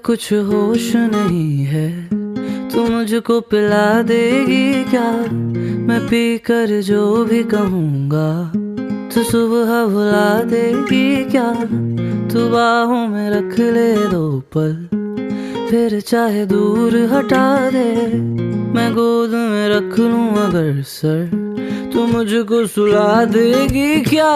कुछ होश नहीं है, तू मुझको पिला देगी क्या? मैं पी कर जो भी कहूँगा तू सुबह भुला देगी क्या? तू बाहों में रख ले 2 पल, फिर चाहे दूर हटा दे। मैं गोद में रख लूं अगर सर, तू मुझको सुला देगी क्या?